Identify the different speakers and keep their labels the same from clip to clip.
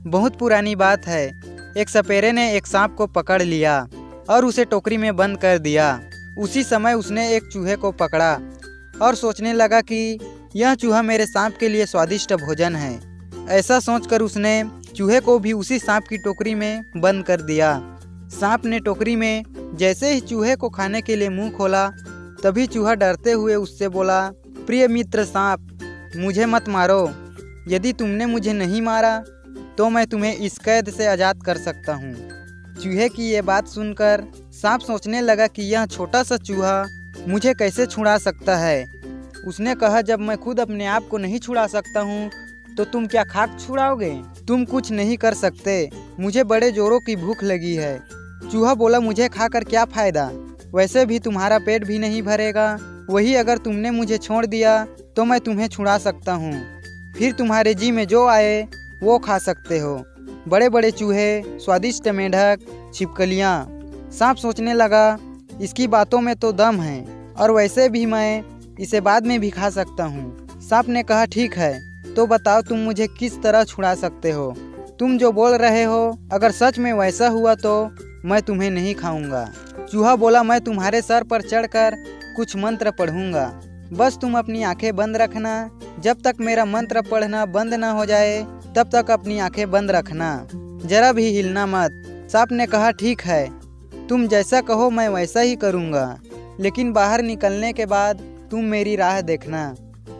Speaker 1: बहुत पुरानी बात है। एक सपेरे ने एक सांप को पकड़ लिया और उसे टोकरी में बंद कर दिया। उसी समय उसने एक चूहे को पकड़ा और सोचने लगा कि यह चूहा मेरे सांप के लिए स्वादिष्ट भोजन है। ऐसा सोचकर उसने चूहे को भी उसी सांप की टोकरी में बंद कर दिया। सांप ने टोकरी में जैसे ही चूहे को खाने के लिए मुंह खोला, तभी चूहा डरते हुए उससे बोला, प्रिय मित्र सांप, मुझे मत मारो। यदि तुमने मुझे नहीं मारा तो मैं तुम्हें इस कैद से आज़ाद कर सकता हूँ। चूहे की ये बात सुनकर सांप सोचने लगा कि यह छोटा सा चूहा मुझे कैसे छुड़ा सकता है। उसने कहा, जब मैं खुद अपने आप को नहीं छुड़ा सकता हूँ तो तुम क्या खाक छुड़ाओगे? तुम कुछ नहीं कर सकते। मुझे बड़े जोरों की भूख लगी है। चूहा बोला, मुझे खाकर क्या फ़ायदा? वैसे भी तुम्हारा पेट भी नहीं भरेगा। वही अगर तुमने मुझे छोड़ दिया तो मैं तुम्हें छुड़ा सकता हूँ। फिर तुम्हारे जी में जो आए वो खा सकते हो। बड़े बड़े चूहे, स्वादिष्ट मेंढक, छिपकलियाँ। सांप सोचने लगा, इसकी बातों में तो दम है और वैसे भी मैं इसे बाद में भी खा सकता हूँ। सांप ने कहा, ठीक है, तो बताओ तुम मुझे किस तरह छुड़ा सकते हो? तुम जो बोल रहे हो अगर सच में वैसा हुआ तो मैं तुम्हें नहीं खाऊंगा। चूहा बोला, मैं तुम्हारे सर पर चढ़कर कुछ मंत्र पढ़ूंगा। बस तुम अपनी आंखें बंद रखना। जब तक मेरा मंत्र पढ़ना बंद ना हो जाए तब तक अपनी आंखें बंद रखना, जरा भी हिलना मत। सांप ने कहा, ठीक है, तुम जैसा कहो मैं वैसा ही करूंगा, लेकिन बाहर निकलने के बाद तुम मेरी राह देखना।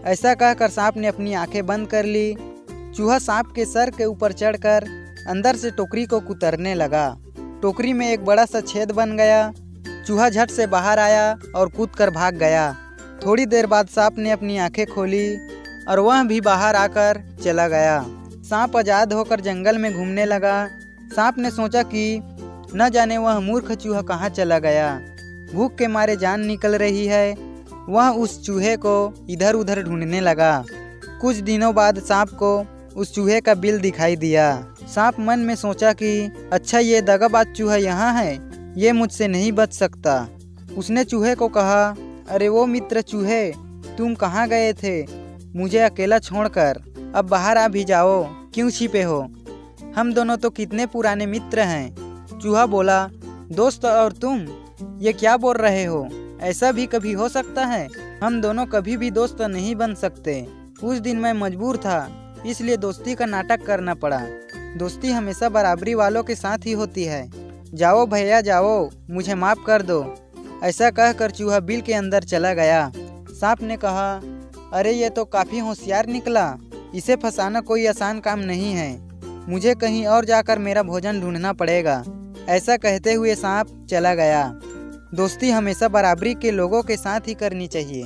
Speaker 1: ऐसा कहकर सांप ने अपनी आंखें बंद कर ली। चूहा सांप के सर के ऊपर चढ़कर अंदर से टोकरी को कुतरने लगा। टोकरी में एक बड़ा सा छेद बन गया। चूहा झट से बाहर आया और कूदकर भाग गया। थोड़ी देर बाद सांप ने अपनी आंखें खोली और वह भी बाहर आकर चला गया। सांप आज़ाद होकर जंगल में घूमने लगा। सांप ने सोचा कि न जाने वह मूर्ख चूहा कहाँ चला गया। भूख के मारे जान निकल रही है। वह उस चूहे को इधर उधर ढूंढने लगा। कुछ दिनों बाद सांप को उस चूहे का बिल दिखाई दिया। सांप मन में सोचा कि अच्छा, ये दगाबाज चूहा यहाँ है, ये मुझसे नहीं बच सकता। उसने चूहे को कहा, अरे वो मित्र चूहे, तुम कहाँ गए थे मुझे अकेला छोड़कर? अब बाहर आ भी जाओ, क्यों छिपे हो? हम दोनों तो कितने पुराने मित्र हैं। चूहा बोला, दोस्त और तुम ये क्या बोल रहे हो? ऐसा भी कभी हो सकता है? हम दोनों कभी भी दोस्त नहीं बन सकते। उस दिन मैं मजबूर था, इसलिए दोस्ती का नाटक करना पड़ा। दोस्ती हमेशा बराबरी वालों के साथ ही होती है। जाओ भैया जाओ, मुझे माफ़ कर दो। ऐसा कहकर चूहा बिल के अंदर चला गया। सांप ने कहा, अरे ये तो काफ़ी होशियार निकला। इसे फंसाना कोई आसान काम नहीं है। मुझे कहीं और जाकर मेरा भोजन ढूंढना पड़ेगा। ऐसा कहते हुए सांप चला गया। दोस्ती हमेशा बराबरी के लोगों के साथ ही करनी चाहिए।